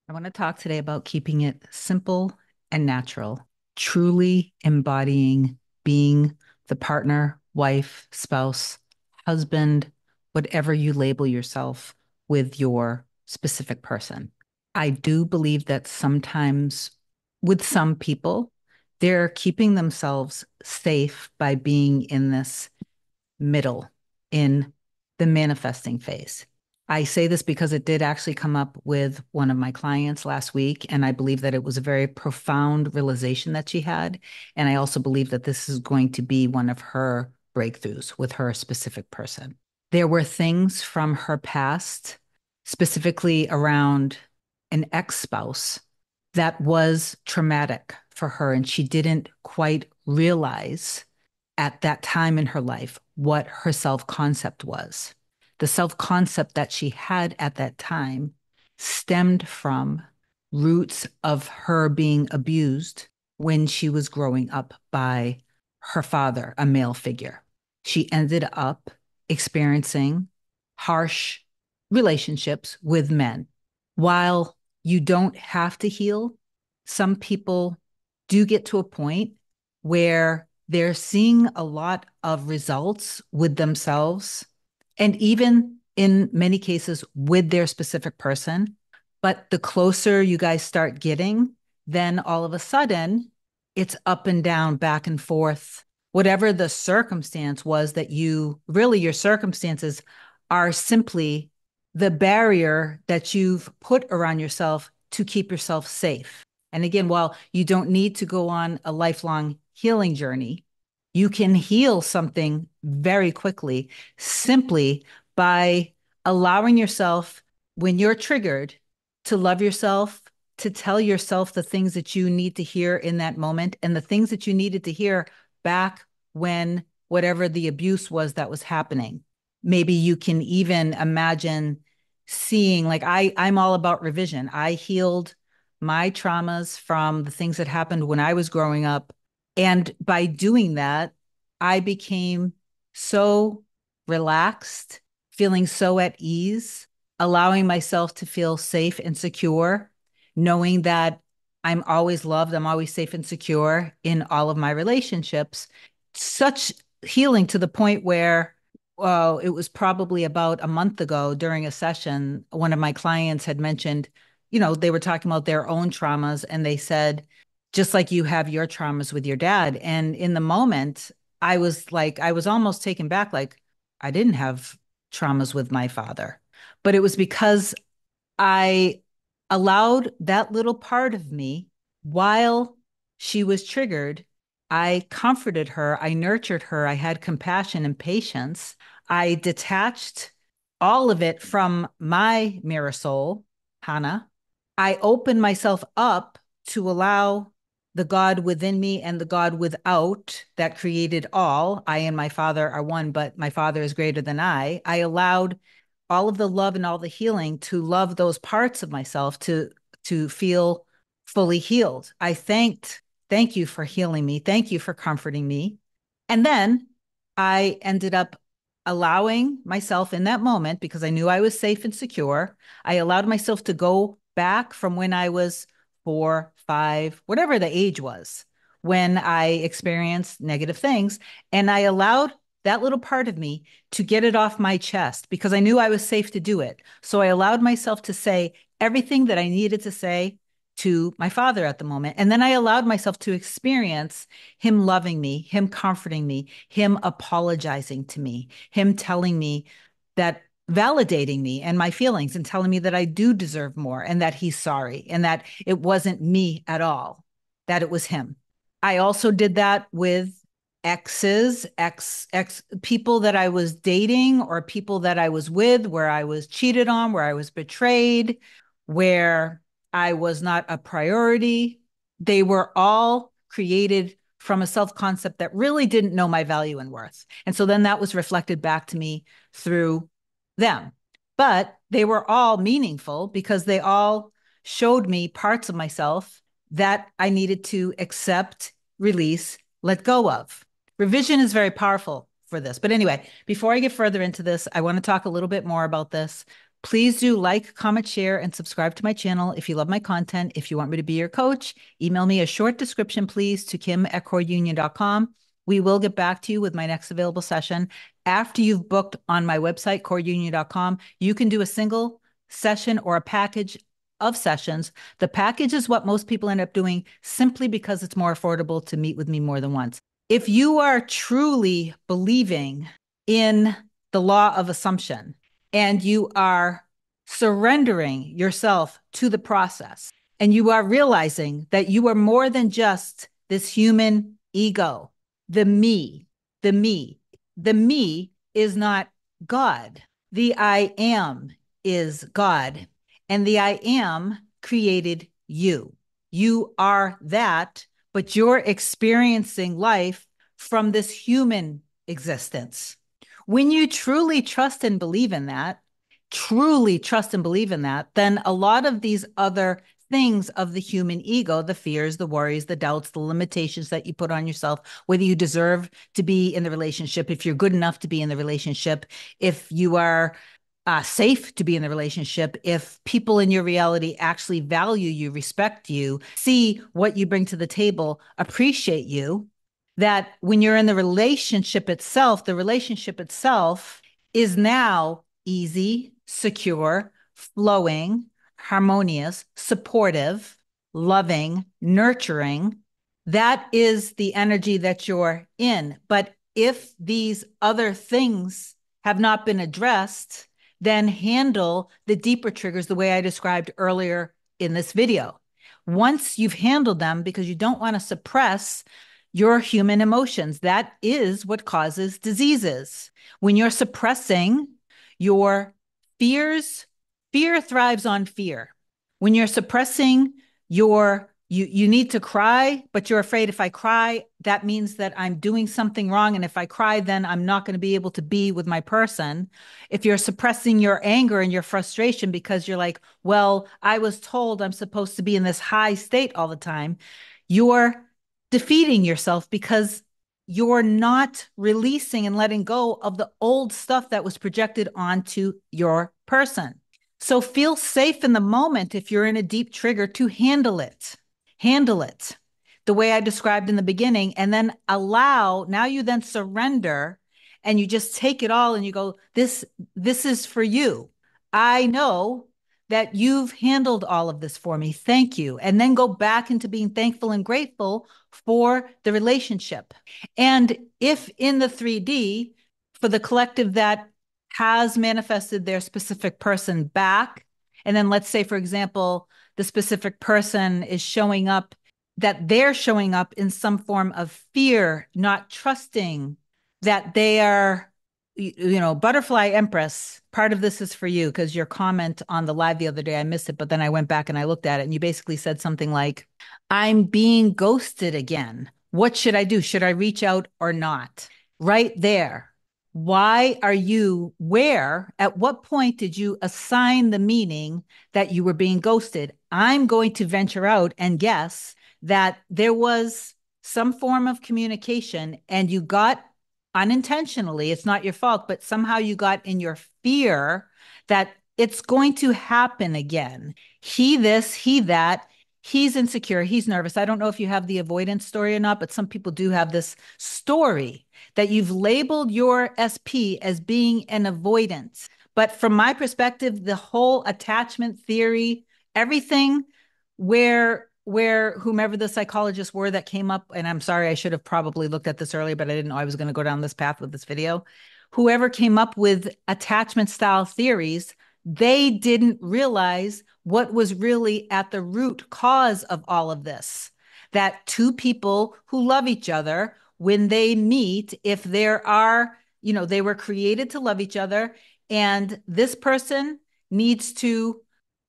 I want to talk today about keeping it simple and natural, truly embodying being the partner, wife, spouse, husband, whatever you label yourself with your specific person. I do believe that sometimes with some people, they're keeping themselves safe by being in this middle, in the manifesting phase. I say this because it did actually come up with one of my clients last week, and I believe that it was a very profound realization that she had. And I also believe that this is going to be one of her breakthroughs with her specific person. There were things from her past, specifically around an ex spouse, that was traumatic for her, and she didn't quite realize at that time in her life what her self concept was. The self concept that she had at that time stemmed from roots of her being abused when she was growing up by her father, a male figure. She ended up experiencing harsh relationships with men. While you don't have to heal, some people do get to a point where they're seeing a lot of results with themselves and even in many cases with their specific person. But the closer you guys start getting, then all of a sudden it's up and down, back and forth. Whatever the circumstance was that you really, your circumstances are simply the barrier that you've put around yourself to keep yourself safe. And again, while you don't need to go on a lifelong healing journey, you can heal something very quickly simply by allowing yourself, when you're triggered, to love yourself, to tell yourself the things that you need to hear in that moment and the things that you needed to hear back when whatever the abuse was that was happening. Maybe you can even imagine seeing, like I'm all about revision. I healed my traumas from the things that happened when I was growing up. And by doing that, I became so relaxed, feeling so at ease, allowing myself to feel safe and secure, knowing that I'm always loved, I'm always safe and secure in all of my relationships. Such healing to the point where, oh, it was probably about a month ago during a session, one of my clients had mentioned, they were talking about their own traumas, and they said, just like you have your traumas with your dad. And in the moment, I was like, I was almost taken back, like, I didn't have traumas with my father. But it was because I allowed that little part of me while she was triggered. I comforted her, I nurtured her, I had compassion and patience. I detached all of it from my mirror soul, Hannah. I opened myself up to allow the God within me and the God without that created all. I and my father are one, but my father is greater than I. I allowed all of the love and all the healing to love those parts of myself to feel fully healed. Thank you for healing me. Thank you for comforting me. And then I ended up allowing myself in that moment, because I knew I was safe and secure. I allowed myself to go back from when I was 4, 5, whatever the age was, when I experienced negative things. And I allowed that little part of me to get it off my chest because I knew I was safe to do it. So I allowed myself to say everything that I needed to say to my father at the moment. And then I allowed myself to experience him loving me, him comforting me, him apologizing to me, him telling me that, validating me and my feelings and telling me that I do deserve more and that he's sorry and that it wasn't me at all, that it was him. I also did that with ex people that I was dating or people that I was with, where I was cheated on, where I was betrayed, where I was not a priority. They were all created from a self concept that really didn't know my value and worth. And so then that was reflected back to me through them. But they were all meaningful because they all showed me parts of myself that I needed to accept, release, let go of. Revision is very powerful for this. But anyway, before I get further into this, I want to talk a little bit more about this Please do like, comment, share, and subscribe to my channel if you love my content. If you want me to be your coach, email me a short description, please, to kim@coreunion.com. We will get back to you with my next available session. After you've booked on my website, coreunion.com, you can do a single session or a package of sessions. The package is what most people end up doing simply because it's more affordable to meet with me more than once. If you are truly believing in the law of assumption and you are surrendering yourself to the process and you are realizing that you are more than just this human ego, the me, the me, the me is not God. The I am is God. And the I am created you. You are that, but you're experiencing life from this human existence. When you truly trust and believe in that, truly trust and believe in that, then a lot of these other things of the human ego, the fears, the worries, the doubts, the limitations that you put on yourself, whether you deserve to be in the relationship, if you're good enough to be in the relationship, if you are safe to be in the relationship, if people in your reality actually value you, respect you, see what you bring to the table, appreciate you, that when you're in the relationship itself is now easy, secure, flowing, harmonious, supportive, loving, nurturing. That is the energy that you're in. But if these other things have not been addressed, then handle the deeper triggers the way I described earlier in this video. Once you've handled them, because you don't want to suppress your human emotions, that is what causes diseases. When you're suppressing your fears, fear thrives on fear. When you're suppressing you need to cry, but you're afraid if I cry, that means that I'm doing something wrong. And if I cry, then I'm not going to be able to be with my person. If you're suppressing your anger and your frustration because you're like, well, I was told I'm supposed to be in this high state all the time, you're defeating yourself because you're not releasing and letting go of the old stuff that was projected onto your person. So feel safe in the moment if you're in a deep trigger to handle it. Handle it the way I described in the beginning, and then now you then surrender and you just take it all and you go, this is for you. I know that you've handled all of this for me. Thank you. And then go back into being thankful and grateful for the relationship. And if in the 3D, for the collective that has manifested their specific person back, and then let's say, for example, the specific person is showing up, that they're showing up in some form of fear, not trusting, that they are, Butterfly Empress, part of this is for you because your comment on the live the other day, I missed it, but then I went back and I looked at it and you basically said something like, I'm being ghosted again. What should I do? Should I reach out or not? Right there. At what point did you assign the meaning that you were being ghosted? I'm going to venture out and guess that there was some form of communication and you got unintentionally, it's not your fault, but somehow you got in your fear that it's going to happen again. He this, he that, he's insecure, he's nervous. I don't know if you have the avoidance story or not, but some people do have this story that you've labeled your SP as being an avoidance. But from my perspective, the whole attachment theory, everything where whomever the psychologists were that came up, and I'm sorry, I should have probably looked at this earlier, but I didn't know I was going to go down this path with this video. Whoever came up with attachment style theories, they didn't realize what was really at the root cause of all of this. That two people who love each other, when they meet, if there are, they were created to love each other, and this person needs to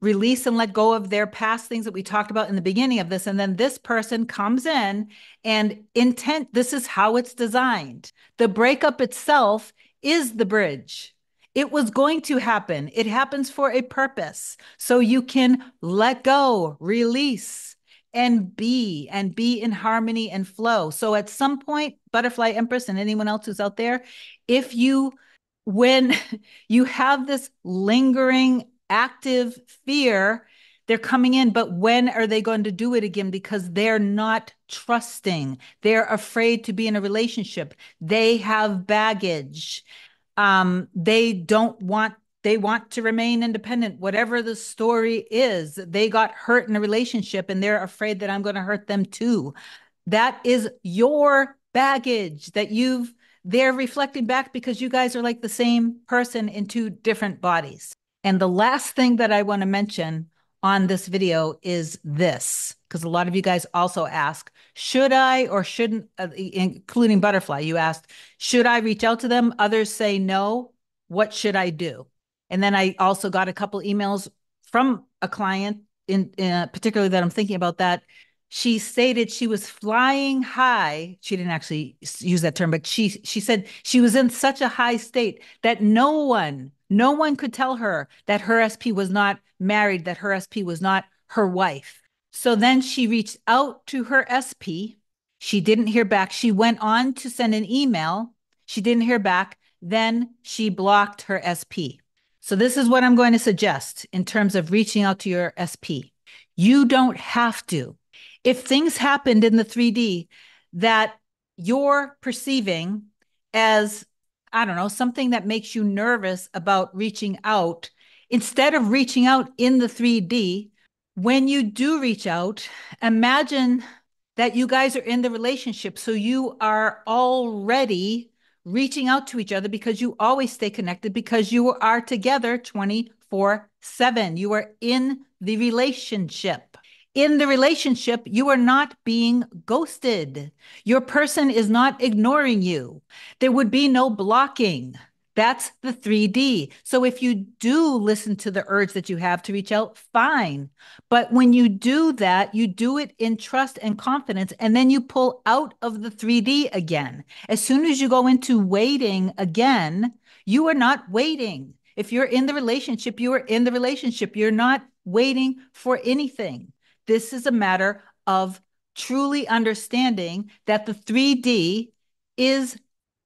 release and let go of their past things that we talked about in the beginning of this. And then this person comes in and this is how it's designed. The breakup itself is the bridge. It was going to happen. It happens for a purpose. So you can let go, release, and be in harmony and flow. So at some point, Butterfly Empress and anyone else who's out there, if you when you have this lingering active fear, they're coming in, but when are they going to do it again? Because they're not trusting. They're afraid to be in a relationship. They have baggage. They don't want, they want to remain independent. Whatever the story is, they got hurt in a relationship and they're afraid that I'm going to hurt them too. That is your baggage that they're reflecting back because you guys are like the same person in two different bodies. And the last thing that I want to mention on this video is this, because a lot of you guys also ask, should I or shouldn't, including Butterfly, you asked, should I reach out to them? Others say no. What should I do? And then I also got a couple emails from a client in particularly that I'm thinking about that she stated she was flying high. She didn't actually use that term, but she said she was in such a high state that no one could tell her that her SP was not married, that her SP was not her wife. So then she reached out to her SP. She didn't hear back. She went on to send an email. She didn't hear back. Then she blocked her SP. So this is what I'm going to suggest in terms of reaching out to your SP. You don't have to. If things happened in the 3D that you're perceiving as, I don't know, something that makes you nervous about reaching out, instead of reaching out in the 3D, when you do reach out, imagine that you guys are in the relationship. So you are already reaching out to each other because you always stay connected because you are together 24/7. You are in the relationship. In the relationship, you are not being ghosted. Your person is not ignoring you. There would be no blocking. That's the 3D. So if you do listen to the urge that you have to reach out, fine. But when you do that, you do it in trust and confidence, and then you pull out of the 3D again. As soon as you go into waiting again, you are not waiting. If you're in the relationship, you are in the relationship. You're not waiting for anything. This is a matter of truly understanding that the 3D is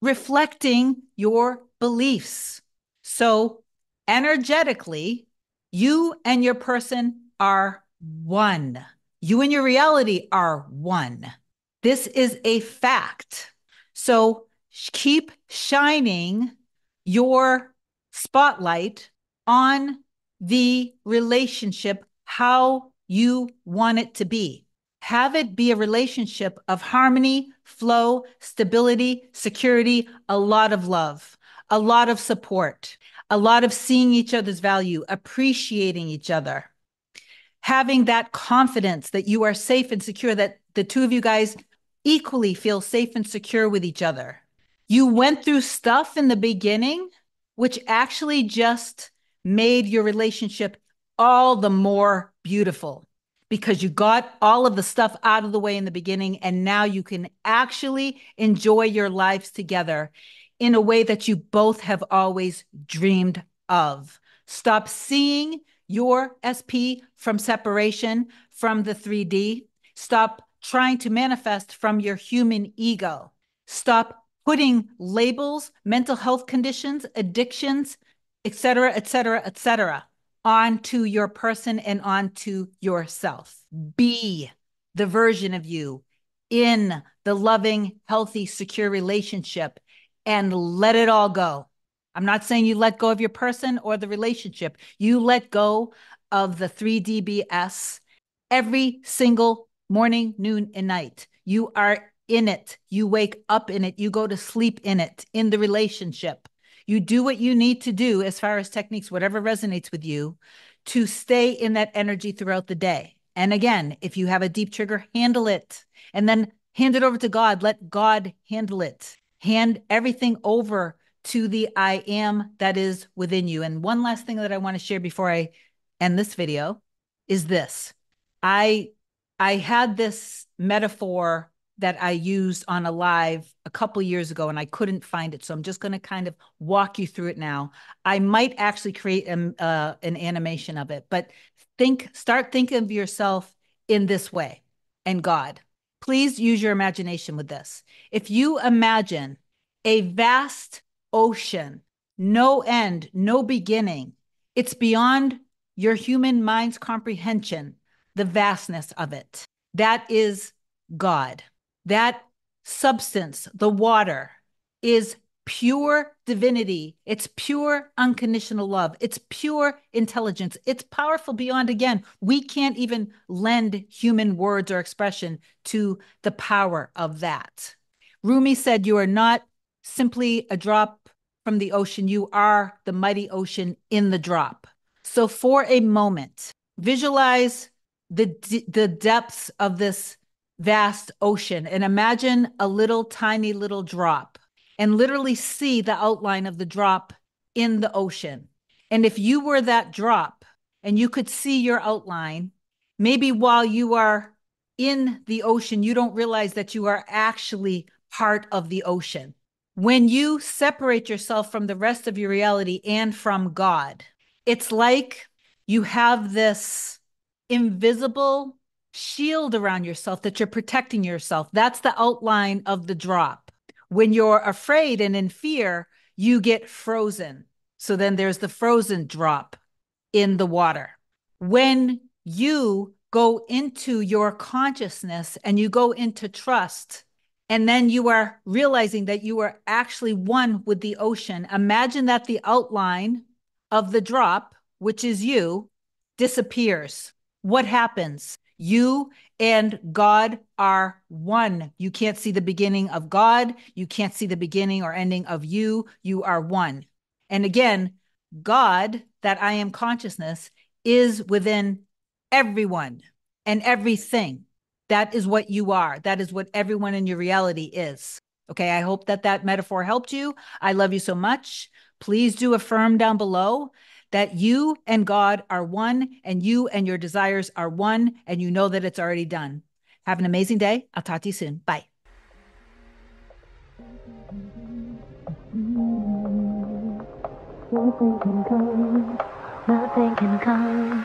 reflecting your beliefs. So energetically, you and your person are one. You and your reality are one. This is a fact. So keep shining your spotlight on the relationship, how you want it to be. Have it be a relationship of harmony, flow, stability, security, a lot of love, a lot of support, a lot of seeing each other's value, appreciating each other, having that confidence that you are safe and secure, that the two of you guys equally feel safe and secure with each other. You went through stuff in the beginning, which actually just made your relationship all the more beautiful because you got all of the stuff out of the way in the beginning, and now you can actually enjoy your lives together in a way that you both have always dreamed of. Stop seeing your SP from separation from the 3D. Stop trying to manifest from your human ego. Stop putting labels, mental health conditions, addictions, etc., etc., etc., onto your person and onto yourself. Be the version of you in the loving, healthy, secure relationship and let it all go. I'm not saying you let go of your person or the relationship. You let go of the 3DBS every single morning, noon, and night. You are in it. You wake up in it. You go to sleep in it, in the relationship. You do what you need to do as far as techniques, whatever resonates with you, to stay in that energy throughout the day. And again, if you have a deep trigger, handle it and then hand it over to God. Let God handle it. Hand everything over to the I am that is within you. And one last thing that I want to share before I end this video is this. I had this metaphor that I used on a live a couple years ago and I couldn't find it. So I'm just going to kind of walk you through it now. I might actually create an animation of it, but start thinking of yourself in this way and God. Please use your imagination with this. If you imagine a vast ocean no end, no beginning. It's beyond your human mind's comprehension, the vastness of it. That is God. That substance, the water, is pure divinity. It's pure unconditional love. It's pure intelligence. It's powerful beyond, again, we can't even lend human words or expression to the power of that. Rumi said, "You are not simply a drop from the ocean, you are the mighty ocean in the drop." So for a moment, visualize the depths of this vast ocean and imagine a little tiny little drop and literally see the outline of the drop in the ocean. And if you were that drop and you could see your outline, maybe while you are in the ocean, you don't realize that you are actually part of the ocean. When you separate yourself from the rest of your reality and from God, it's like you have this invisible shield around yourself that you're protecting yourself. That's the outline of the drop. When you're afraid and in fear, you get frozen. So then there's the frozen drop in the water. When you go into your consciousness and you go into trust, and then you are realizing that you are actually one with the ocean, imagine that the outline of the drop, which is you, disappears. What happens? You and God are one. You can't see the beginning of God. You can't see the beginning or ending of you. You are one. And again, God, that I am consciousness, is within everyone and everything. That is what you are. That is what everyone in your reality is. Okay, I hope that that metaphor helped you. I love you so much. Please do affirm down below that you and God are one, and you and your desires are one, and you know that it's already done. Have an amazing day. I'll talk to you soon. Bye. Nothing can come, nothing can come,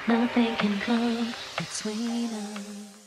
nothing can come between us.